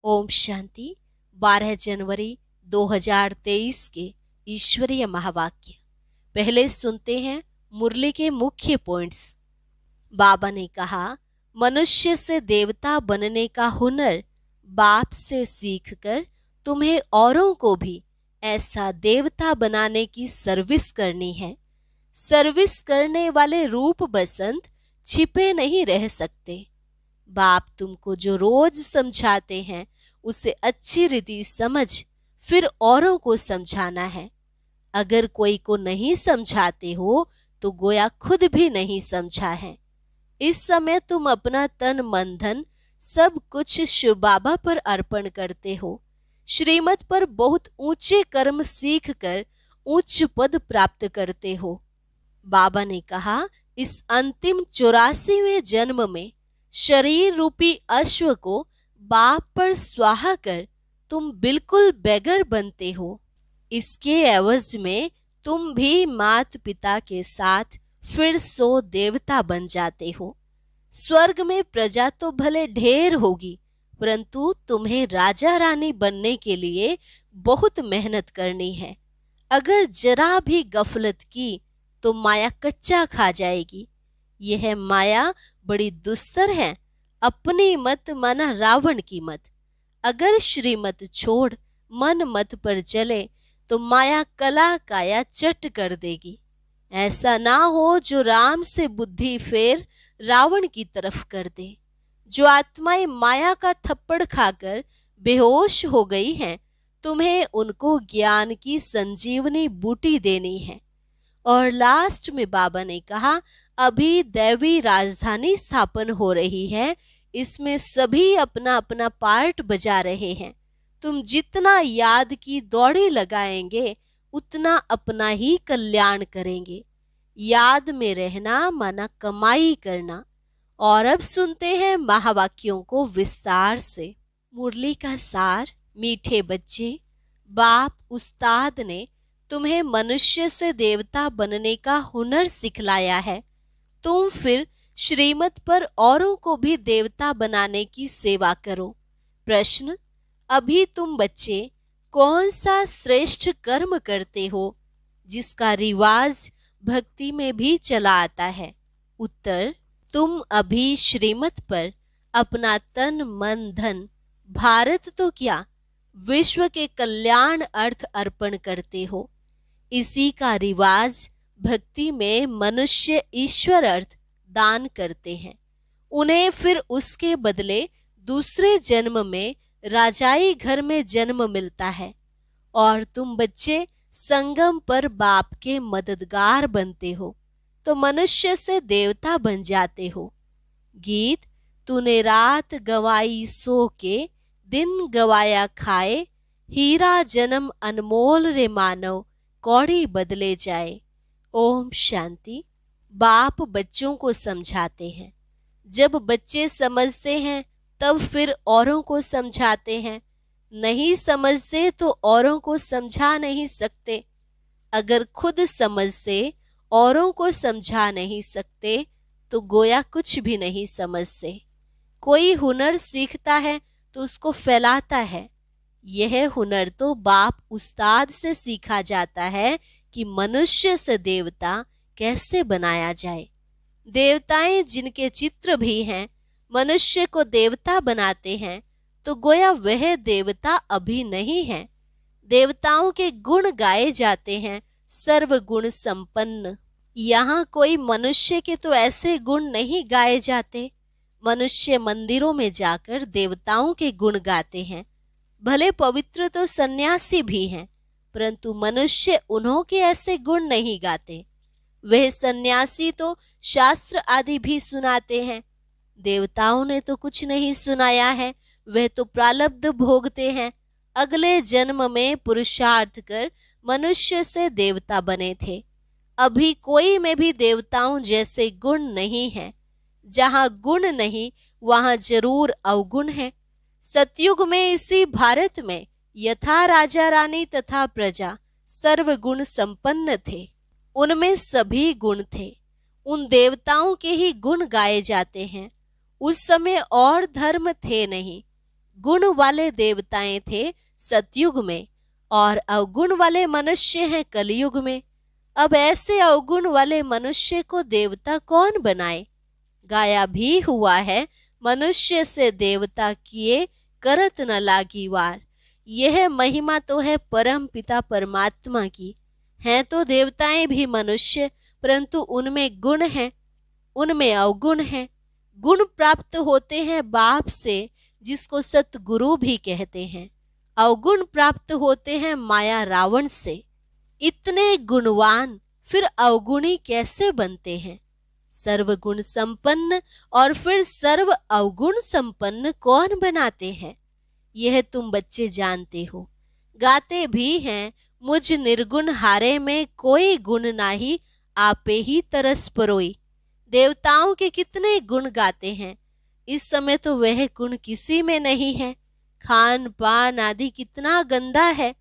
ओम शांति। 12 जनवरी 2023 के ईश्वरीय महावाक्य। पहले सुनते हैं मुरली के मुख्य पॉइंट्स। बाबा ने कहा, मनुष्य से देवता बनने का हुनर बाप से सीखकर तुम्हें औरों को भी ऐसा देवता बनाने की सर्विस करनी है। सर्विस करने वाले रूप बसंत छिपे नहीं रह सकते। बाप तुमको जो रोज समझाते हैं उसे अच्छी रीति समझ फिर औरों को समझाना है। अगर कोई को नहीं समझाते हो तो गोया खुद भी नहीं समझा है। इस समय तुम अपना तन मन धन सब कुछ शिव बाबा पर अर्पण करते हो। श्रीमत पर बहुत ऊंचे कर्म सीख कर उच्च पद प्राप्त करते हो। बाबा ने कहा, इस अंतिम 84वें जन्म में शरीर रूपी अश्व को बाप पर स्वाहा कर तुम बिल्कुल बेगर बनते हो। इसके एवज में तुम भी मात पिता के साथ फिर सो देवता बन जाते हो। स्वर्ग में प्रजा तो भले ढेर होगी, परंतु तुम्हें राजा रानी बनने के लिए बहुत मेहनत करनी है। अगर जरा भी गफलत की तो माया कच्चा खा जाएगी। यह माया बड़ी दुस्तर है। अपनी मत माना रावण की मत। अगर श्रीमत छोड़ मन मत पर चले तो माया कला काया चट कर देगी। ऐसा ना हो जो राम से बुद्धि फेर रावण की तरफ कर दे। जो आत्माएं माया का थप्पड़ खाकर बेहोश हो गई हैं, तुम्हें उनको ज्ञान की संजीवनी बूटी देनी है। और लास्ट में बाबा ने कहा, अभी दैवी राजधानी स्थापन हो रही है, इसमें सभी अपना अपना पार्ट बजा रहे हैं। तुम जितना याद की दौड़ी लगाएंगे उतना अपना ही कल्याण करेंगे। याद में रहना माना कमाई करना। और अब सुनते हैं महावाक्यों को विस्तार से। मुरली का सार। मीठे बच्चे, बाप उस्ताद ने तुम्हें मनुष्य से देवता बनने का हुनर सिखलाया है। तुम फिर श्रीमत पर औरों को भी देवता बनाने की सेवा करो। प्रश्न, अभी तुम बच्चे कौन सा श्रेष्ठ कर्म करते हो जिसका रिवाज भक्ति में भी चला आता है? उत्तर, तुम अभी श्रीमत पर अपना तन मन धन, भारत तो क्या विश्व के कल्याण अर्थ अर्पण करते हो। इसी का रिवाज भक्ति में मनुष्य ईश्वर अर्थ दान करते हैं। उन्हें फिर उसके बदले दूसरे जन्म में राजाई घर में जन्म मिलता है। और तुम बच्चे संगम पर बाप के मददगार बनते हो तो मनुष्य से देवता बन जाते हो। गीत, तूने रात गवाई सो के दिन गवाया खाए, हीरा जन्म अनमोल रे मानव कौड़ी बदले जाए। ओम शांति। बाप बच्चों को समझाते हैं। जब बच्चे समझते हैं तब फिर औरों को समझाते हैं। नहीं समझते तो औरों को समझा नहीं सकते। अगर खुद समझते औरों को समझा नहीं सकते तो गोया कुछ भी नहीं समझते। कोई हुनर सीखता है तो उसको फैलाता है। यह हुनर तो बाप उस्ताद से सीखा जाता है कि मनुष्य से देवता कैसे बनाया जाए। देवताएं जिनके चित्र भी हैं मनुष्य को देवता बनाते हैं तो गोया वह देवता अभी नहीं है। देवताओं के गुण गाए जाते हैं, सर्वगुण संपन्न। यहाँ कोई मनुष्य के तो ऐसे गुण नहीं गाए जाते। मनुष्य मंदिरों में जाकर देवताओं के गुण गाते हैं। भले पवित्र तो सन्यासी भी हैं, परंतु मनुष्य उन्हों के ऐसे गुण नहीं गाते। वह सन्यासी तो शास्त्र आदि भी सुनाते हैं। देवताओं ने तो कुछ नहीं सुनाया है, वह तो प्रारब्ध भोगते हैं। अगले जन्म में पुरुषार्थ कर मनुष्य से देवता बने थे। अभी कोई में भी देवताओं जैसे गुण नहीं है। जहाँ गुण नहीं वहाँ जरूर अवगुण है। सतयुग में इसी भारत में यथा राजा रानी तथा प्रजा सर्वगुण संपन्न थे। उनमें सभी गुण थे। उन देवताओं के ही गुण गाए जाते हैं। उस समय और धर्म थे नहीं। गुण वाले देवताएं थे सतयुग में और अवगुण वाले मनुष्य हैं कलयुग में। अब ऐसे अवगुण वाले मनुष्य को देवता कौन बनाए? गाया भी हुआ है, मनुष्य से देवता किए करत न लागी वार। यह महिमा तो है परम पिता परमात्मा की। हैं तो देवताएं भी मनुष्य, परंतु उनमें गुण हैं, उनमें अवगुण हैं। गुण प्राप्त होते हैं बाप से, जिसको सतगुरु भी कहते हैं। अवगुण प्राप्त होते हैं माया रावण से। इतने गुणवान फिर अवगुणी कैसे बनते हैं? सर्वगुण संपन्न और फिर सर्व अवगुण संपन्न कौन बनाते हैं? यह तुम बच्चे जानते हो। गाते भी हैं, मुझ निर्गुण हारे में कोई गुण नाही, आपे ही तरस परोई। देवताओं के कितने गुण गाते हैं, इस समय तो वह गुण किसी में नहीं है। खान पान आदि कितना गंदा है।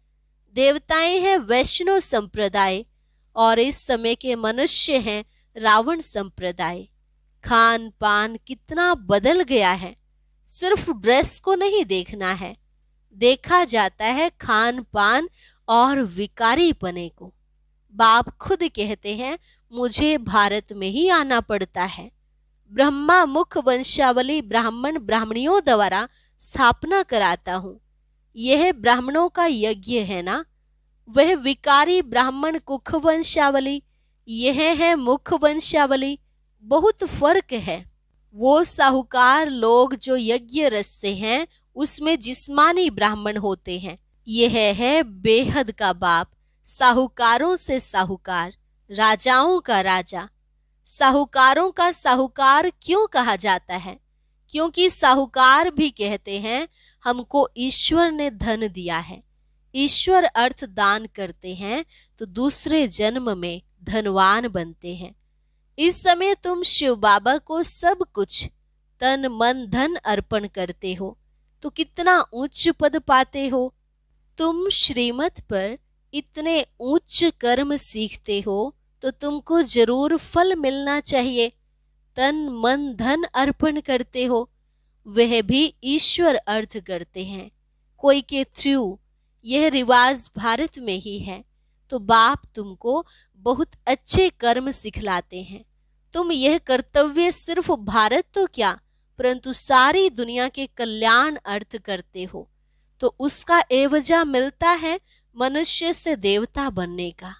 देवताएं हैं वैष्णव संप्रदाय और इस समय के मनुष्य हैं रावण संप्रदाय। खान पान कितना बदल गया है। सिर्फ ड्रेस को नहीं देखना है, देखा जाता है खान पान और विकारीपने को। बाप खुद कहते हैं, मुझे भारत में ही आना पड़ता है। ब्रह्मा मुख वंशावली ब्राह्मण ब्राह्मणियों द्वारा स्थापना कराता हूँ। यह ब्राह्मणों का यज्ञ है ना। वह विकारी ब्राह्मण कुख वंशावली, यह है मुख वंशावली। बहुत फर्क है। वो साहूकार लोग जो यज्ञ रचते हैं, उसमें जिस्मानी ब्राह्मण होते हैं। यह है बेहद का बाप, साहूकारों से साहूकार, राजाओं का राजा। साहूकारों का साहूकार क्यों कहा जाता है? क्योंकि साहूकार भी कहते हैं, हमको ईश्वर ने धन दिया है। ईश्वर अर्थ दान करते हैं तो दूसरे जन्म में धनवान बनते हैं। इस समय तुम शिव बाबा को सब कुछ तन मन धन अर्पण करते हो तो कितना उच्च पद पाते हो। तुम श्रीमत पर इतने उच्च कर्म सीखते हो तो तुमको जरूर फल मिलना चाहिए। तन मन धन अर्पण करते हो, वह भी ईश्वर अर्थ करते हैं, कोई के थ्रू। यह रिवाज भारत में ही है। तो बाप तुमको बहुत अच्छे कर्म सिखलाते हैं। तुम यह कर्तव्य सिर्फ भारत तो क्या, परंतु सारी दुनिया के कल्याण अर्थ करते हो, तो उसका एवजा मिलता है मनुष्य से देवता बनने का।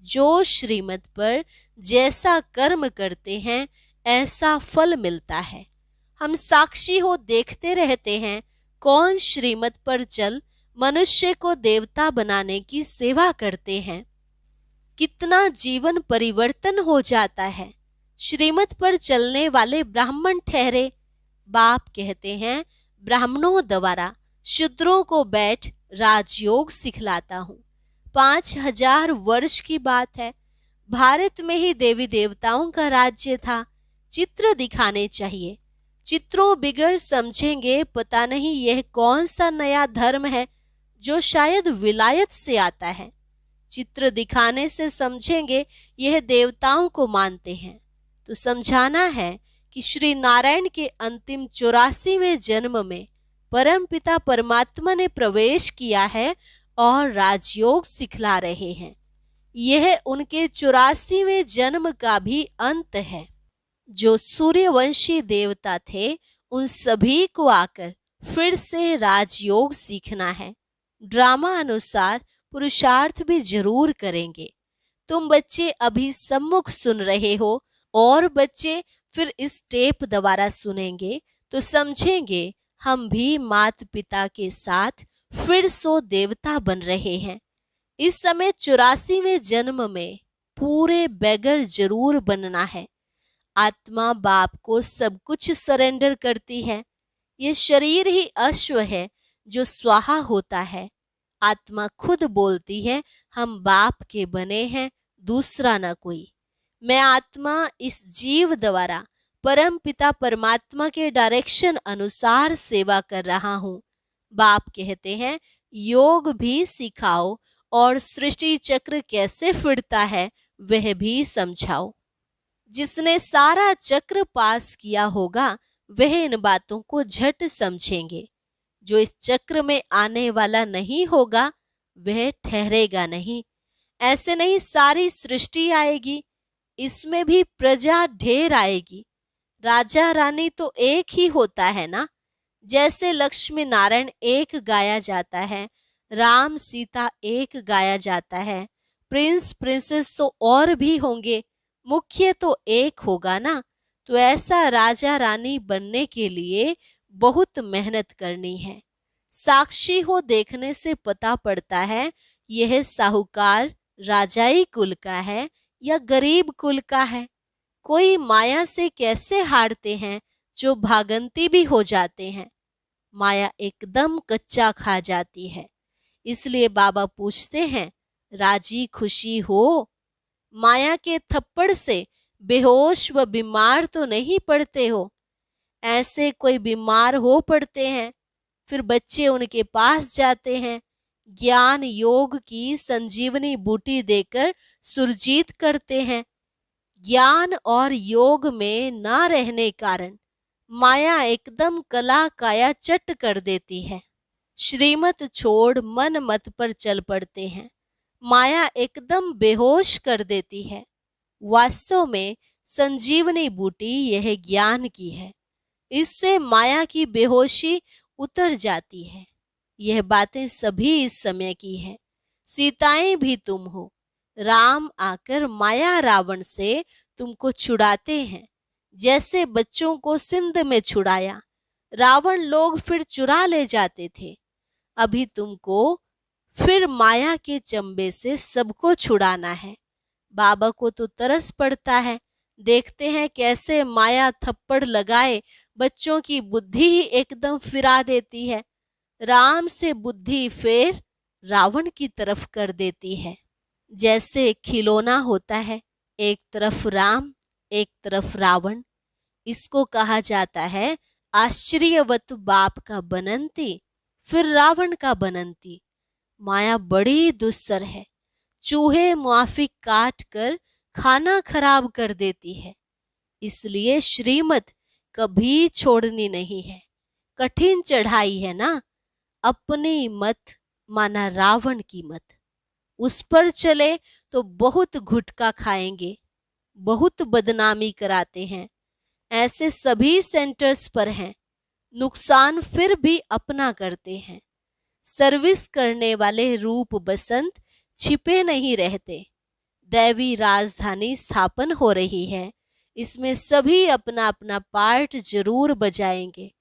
जो श्रीमत पर जैसा कर्म करते हैं ऐसा फल मिलता है। हम साक्षी हो देखते रहते हैं, कौन श्रीमत पर चल मनुष्य को देवता बनाने की सेवा करते हैं। कितना जीवन परिवर्तन हो जाता है। श्रीमत पर चलने वाले ब्राह्मण ठहरे। बाप कहते हैं, ब्राह्मणों द्वारा शूद्रों को बैठ राजयोग सिखलाता हूँ। 5000 वर्ष की बात है। भारत में ही देवी देवताओं का राज्य था। चित्र दिखाने चाहिए। चित्रों बिगड़ समझेंगे, पता नहीं यह कौन सा नया धर्म है जो शायद विलायत से आता है। चित्र दिखाने से समझेंगे यह देवताओं को मानते हैं। तो समझाना है कि श्री नारायण के अंतिम 84वें जन्म में परमपिता परमात्मा ने प्रवेश किया है और राजयोग सिखला रहे हैं। यह उनके 84वें जन्म का भी अंत है। जो सूर्यवंशी देवता थे, उन सभी को आकर फिर से राजयोग सीखना है। ड्रामा अनुसार पुरुषार्थ भी जरूर करेंगे। तुम बच्चे अभी सम्मुख सुन रहे हो और बच्चे फिर इस टेप द्वारा सुनेंगे तो समझेंगे हम भी माता पिता के साथ फिर सो देवता बन रहे हैं। इस समय 84वें जन्म में पूरे बैगर जरूर बनना है। आत्मा बाप को सब कुछ सरेंडर करती है। ये शरीर ही अश्व है जो स्वाहा होता है। आत्मा खुद बोलती है, हम बाप के बने हैं, दूसरा ना कोई। मैं आत्मा इस जीव द्वारा परम पिता परमात्मा के डायरेक्शन अनुसार सेवा कर रहा हूँ। बाप कहते हैं, योग भी सिखाओ और सृष्टि चक्र कैसे फिरता है वह भी समझाओ। जिसने सारा चक्र पास किया होगा वह इन बातों को झट समझेंगे। जो इस चक्र में आने वाला नहीं होगा वह ठहरेगा नहीं। ऐसे नहीं सारी सृष्टि आएगी, इसमें भी प्रजा ढेर आएगी। राजा रानी तो एक ही होता है ना। जैसे लक्ष्मी नारायण एक गाया जाता है, राम सीता एक गाया जाता है, प्रिंस प्रिंसेस तो और भी होंगे, मुख्य तो एक होगा ना। तो ऐसा राजा रानी बनने के लिए बहुत मेहनत करनी है। साक्षी हो देखने से पता पड़ता है यह साहूकार राजाई कुल का है या गरीब कुल का है। कोई माया से कैसे हारते हैं जो भागंती भी हो जाते हैं। माया एकदम कच्चा खा जाती है। इसलिए बाबा पूछते हैं, राजी खुशी हो? माया के थप्पड़ से बेहोश व बीमार तो नहीं पड़ते हो? ऐसे कोई बीमार हो पड़ते हैं, फिर बच्चे उनके पास जाते हैं, ज्ञान योग की संजीवनी बूटी देकर सुरजीत करते हैं। ज्ञान और योग में ना रहने कारण माया एकदम कला काया चट कर देती है। श्रीमत छोड़ मन मत पर चल पड़ते हैं, माया एकदम बेहोश कर देती है। वास्तव में संजीवनी बूटी यह ज्ञान की है, इससे माया की बेहोशी उतर जाती है। यह बातें सभी इस समय की है। सीताएं भी तुम हो। राम आकर माया रावण से तुमको छुड़ाते हैं, जैसे बच्चों को सिंध में छुड़ाया। रावण लोग फिर चुरा ले जाते थे। अभी तुमको फिर माया के चंबे से सबको छुड़ाना है। बाबा को तो तरस पड़ता है, देखते हैं कैसे माया थप्पड़ लगाए बच्चों की बुद्धि ही एकदम फिरा देती है। राम से बुद्धि फेर रावण की तरफ कर देती है। जैसे खिलौना होता है, एक तरफ राम एक तरफ रावण। इसको कहा जाता है आश्चर्यवत बाप का बनंती फिर रावण का बनंती। माया बड़ी दुस्सर है, चूहे मुआफिक काट कर खाना खराब कर देती है। इसलिए श्रीमत कभी छोड़नी नहीं है। कठिन चढ़ाई है ना। अपनी मत माना रावण की मत, उस पर चले तो बहुत घुटका खाएंगे, बहुत बदनामी कराते हैं। ऐसे सभी सेंटर्स पर हैं, नुकसान फिर भी अपना करते हैं। सर्विस करने वाले रूप बसंत छिपे नहीं रहते। दैवी राजधानी स्थापन हो रही है, इसमें सभी अपना अपना पार्ट जरूर बजाएंगे।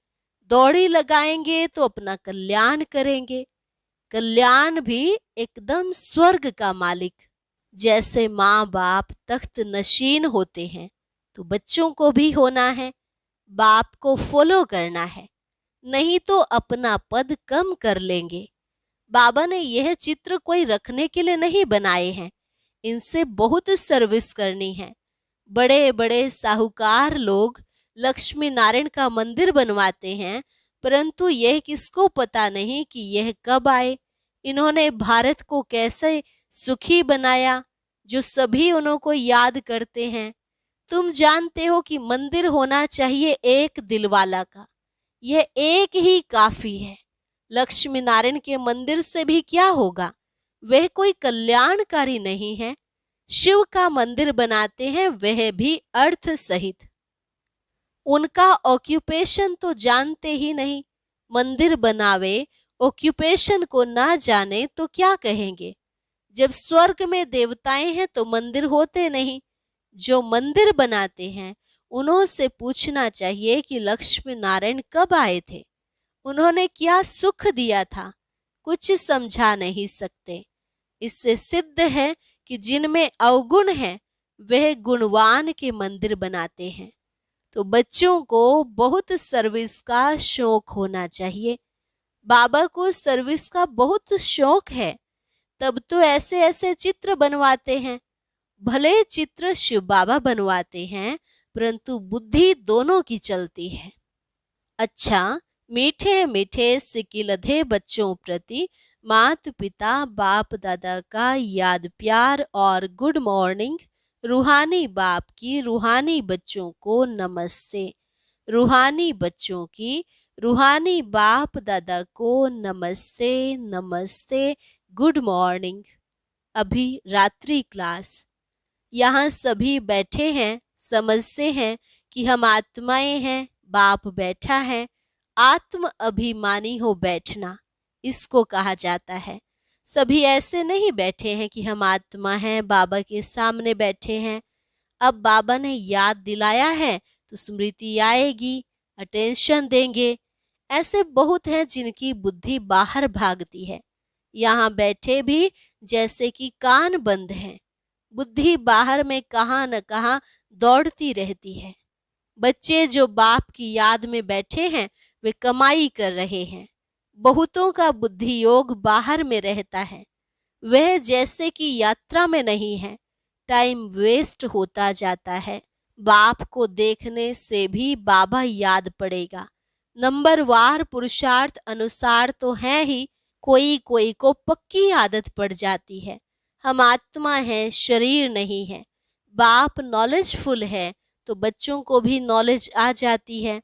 दौड़ी लगाएंगे तो अपना कल्याण करेंगे। कल्याण भी एकदम स्वर्ग का मालिक। जैसे माँ बाप तख्त नशीन होते हैं तो बच्चों को भी होना है, बाप को फॉलो करना है, नहीं तो अपना पद कम कर लेंगे। बाबा ने यह चित्र कोई रखने के लिए नहीं बनाए हैं, इनसे बहुत सर्विस करनी है। बड़े बड़े साहूकार लोग लक्ष्मी नारायण का मंदिर बनवाते हैं, परंतु यह किसको पता नहीं कि यह कब आए, इन्होंने भारत को कैसे सुखी बनाया, जो सभी उनको याद करते हैं। तुम जानते हो कि मंदिर होना चाहिए एक दिलवाला का, यह एक ही काफी है। लक्ष्मी नारायण के मंदिर से भी क्या होगा, वह कोई कल्याणकारी नहीं है। शिव का मंदिर बनाते हैं, वह भी अर्थ सहित। उनका ऑक्यूपेशन तो जानते ही नहीं। मंदिर बनावे ऑक्यूपेशन को ना जाने तो क्या कहेंगे। जब स्वर्ग में देवताएं हैं तो मंदिर होते नहीं। जो मंदिर बनाते हैं उन्हों से पूछना चाहिए कि लक्ष्मी नारायण कब आए थे, उन्होंने क्या सुख दिया था। कुछ समझा नहीं सकते। इससे सिद्ध है कि जिनमें अवगुण है वह गुणवान के मंदिर बनाते हैं। तो बच्चों को बहुत सर्विस का शौक होना चाहिए। बाबा को सर्विस का बहुत शौक है, तब तो ऐसे ऐसे चित्र बनवाते हैं। भले चित्र शिव बाबा बनवाते हैं, परंतु बुद्धि दोनों की चलती है। अच्छा, मीठे मीठे सिकिलधे बच्चों प्रति माता पिता बाप दादा का याद प्यार और गुड मॉर्निंग। रूहानी बाप की रूहानी बच्चों को नमस्ते। रूहानी बच्चों की रूहानी बाप दादा को नमस्ते नमस्ते, गुड मॉर्निंग। अभी रात्रि क्लास। यहाँ सभी बैठे हैं, समझते हैं कि हम आत्माएं हैं, बाप बैठा है। आत्म अभिमानी हो बैठना, इसको कहा जाता है। सभी ऐसे नहीं बैठे हैं कि हम आत्मा हैं, बाबा के सामने बैठे हैं। अब बाबा ने याद दिलाया है तो स्मृति आएगी, अटेंशन देंगे। ऐसे बहुत हैं जिनकी बुद्धि बाहर भागती है, यहाँ बैठे भी जैसे कि कान बंद हैं। बुद्धि बाहर में कहाँ न कहाँ दौड़ती रहती है। बच्चे जो बाप की याद में बैठे हैं वे कमाई कर रहे हैं। बहुतों का बुद्धि योग बाहर में रहता है, वह जैसे कि यात्रा में नहीं है। टाइम वेस्ट होता जाता है। बाप को देखने से भी बाबा याद पड़ेगा। नंबरवार पुरुषार्थ अनुसार तो है ही, कोई कोई को पक्की आदत पड़ जाती है। हम आत्मा हैं, शरीर नहीं है। बाप नॉलेजफुल है तो बच्चों को भी नॉलेज आ जाती है।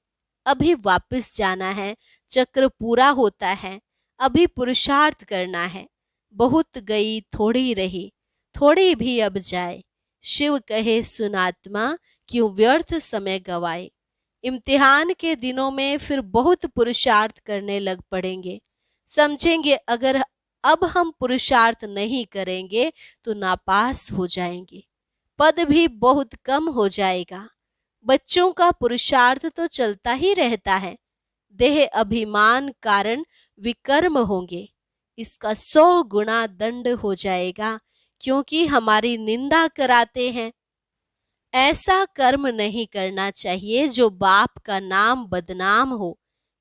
अभी वापस जाना है, चक्र पूरा होता है। अभी पुरुषार्थ करना है। बहुत गई थोड़ी रही, थोड़ी भी अब जाए। शिव कहे सुनात्मा, क्यों व्यर्थ समय गवाए। इम्तिहान के दिनों में फिर बहुत पुरुषार्थ करने लग पड़ेंगे। समझेंगे अगर अब हम पुरुषार्थ नहीं करेंगे तो नापास हो जाएंगे, पद भी बहुत कम हो जाएगा। बच्चों का पुरुषार्थ तो चलता ही रहता है। देह अभिमान कारण विकर्म होंगे, इसका 100 गुना दंड हो जाएगा, क्योंकि हमारी निंदा कराते हैं। ऐसा कर्म नहीं करना चाहिए जो बाप का नाम बदनाम हो।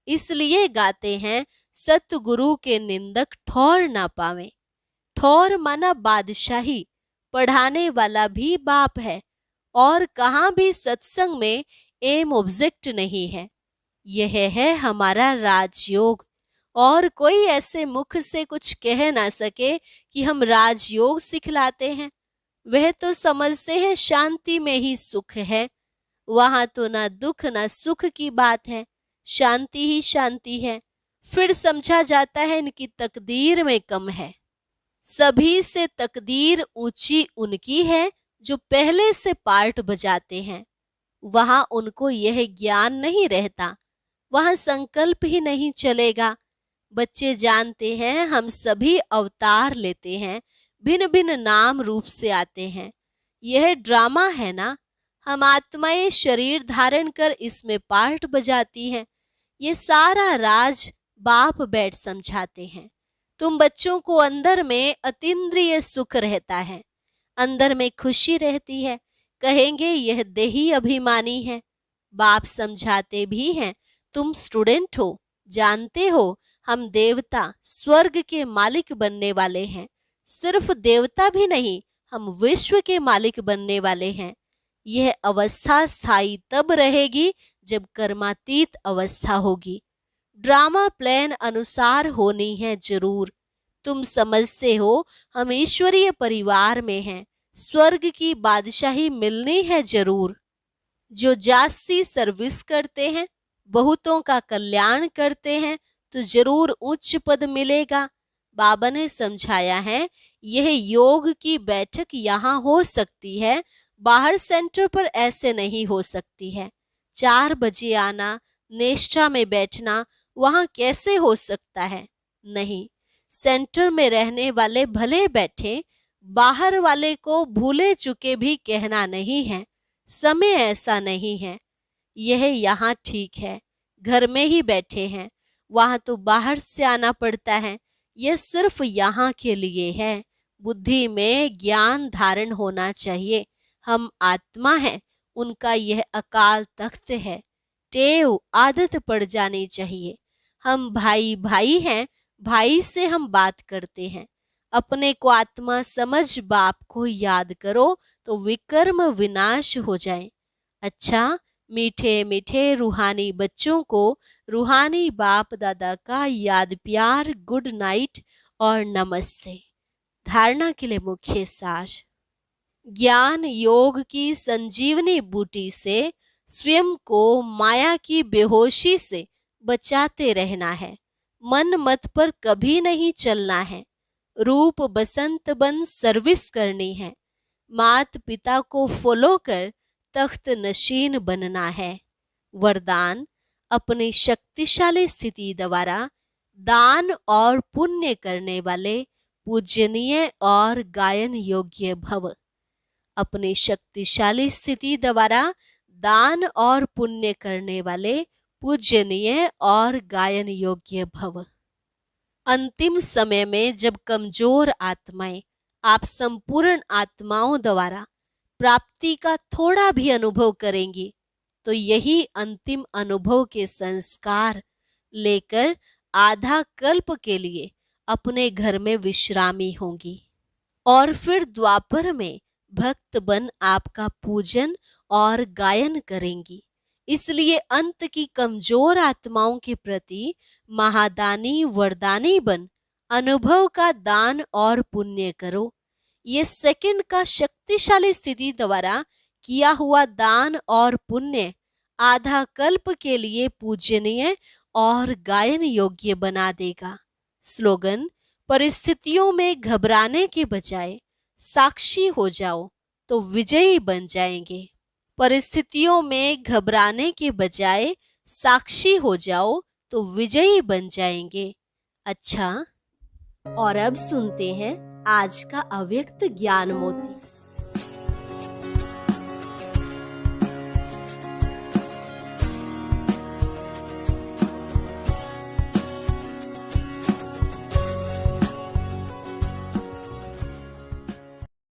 इसलिए गाते हैं, सतगुरु के निंदक ठौर ना पावे। ठौर माना बादशाही, पढ़ाने वाला भी बाप है। और कहाँ भी सत्संग में एम ऑब्जेक्ट नहीं है। यह है हमारा राजयोग। और कोई ऐसे मुख से कुछ कह ना सके कि हम राजयोग सिखलाते हैं। वह तो समझते हैं शांति में ही सुख है। वहां तो ना दुख ना सुख की बात है, शांति ही शांति है। फिर समझा जाता है इनकी तकदीर में कम है। सभी से तकदीर ऊंची उनकी है जो पहले से पार्ट बजाते हैं। वहां उनको यह ज्ञान नहीं रहता, वहां संकल्प ही नहीं चलेगा। बच्चे जानते हैं हम सभी अवतार लेते हैं, भिन्न भिन्न नाम रूप से आते हैं। यह ड्रामा है ना। हम आत्माएं शरीर धारण कर इसमें पार्ट बजाती हैं। ये सारा राज बाप बैठ समझाते हैं। तुम बच्चों को अंदर में अतीन्द्रिय सुख रहता है, अंदर में खुशी रहती है। कहेंगे यह देही अभिमानी है। बाप समझाते भी हैं, तुम स्टूडेंट हो, जानते हो हम देवता स्वर्ग के मालिक बनने वाले हैं। सिर्फ देवता भी नहीं, हम विश्व के मालिक बनने वाले हैं। यह अवस्था स्थायी तब रहेगी जब कर्मातीत अवस्था होगी। ड्रामा प्लान अनुसार होनी है जरूर। तुम समझते हो हम ईश्वरीय परिवार में हैं, स्वर्ग की बादशाही मिलनी है जरूर। जो जास्ती सर्विस करते हैं, बहुतों का कल्याण करते हैं, तो जरूर उच्च पद मिलेगा। बाबा ने समझाया है, यह योग की बैठक यहाँ हो सकती है, बाहर सेंटर पर ऐसे नहीं हो सकती है। 4 बजे आना, निष्ठा में बैठना वहां कैसे हो सकता है? नहीं। सेंटर में रहने वाले भले बैठे, बाहर वाले को भूले चुके भी कहना नहीं है। समय ऐसा नहीं है। यह यहाँ ठीक है, घर में ही बैठे हैं, वहां तो बाहर से आना पड़ता है। यह सिर्फ यहाँ के लिए है। बुद्धि में ज्ञान धारण होना चाहिए। हम आत्मा हैं, उनका यह अकाल तख्त है। टेव आदत पड़ जानी चाहिए। हम भाई भाई हैं, भाई से हम बात करते हैं। अपने को आत्मा समझ बाप को याद करो तो विकर्म विनाश हो जाए। अच्छा, मीठे मीठे रूहानी बच्चों को रूहानी बाप दादा का याद प्यार, गुड नाइट और नमस्ते। धारणा के लिए मुख्य सार। ज्ञान योग की संजीवनी बूटी से स्वयं को माया की बेहोशी से बचाते रहना है, मन मत पर कभी नहीं चलना है, रूप बसंत बन सर्विस करनी है, मात पिता को फॉलो कर तख्त नशीन बनना है। वरदान, अपनी शक्तिशाली स्थिति द्वारा दान और पुण्य करने वाले पूजनीय और गायन योग्य भव। अपनी शक्तिशाली स्थिति द्वारा दान और पुण्य करने वाले पूजनीय और गायन योग्य भव। अंतिम समय में जब कमजोर आत्माएं आप संपूर्ण आत्माओं द्वारा प्राप्ति का थोड़ा भी अनुभव करेंगी, तो यही अंतिम अनुभव के संस्कार लेकर आधा कल्प के लिए अपने घर में विश्रामी होंगी और फिर द्वापर में भक्त बन आपका पूजन और गायन करेंगी। इसलिए अंत की कमजोर आत्माओं के प्रति महादानी वरदानी बन अनुभव का दान और पुण्य करो। ये सेकंड का शक्तिशाली स्थिति द्वारा किया हुआ दान और पुण्य आधा कल्प के लिए पूजनीय और गायन योग्य बना देगा। स्लोगन, परिस्थितियों में घबराने के बजाय साक्षी हो जाओ तो विजयी बन जाएंगे। परिस्थितियों में घबराने के बजाय साक्षी हो जाओ तो विजयी बन जाएंगे। अच्छा, और अब सुनते हैं आज का अव्यक्त ज्ञान मोती।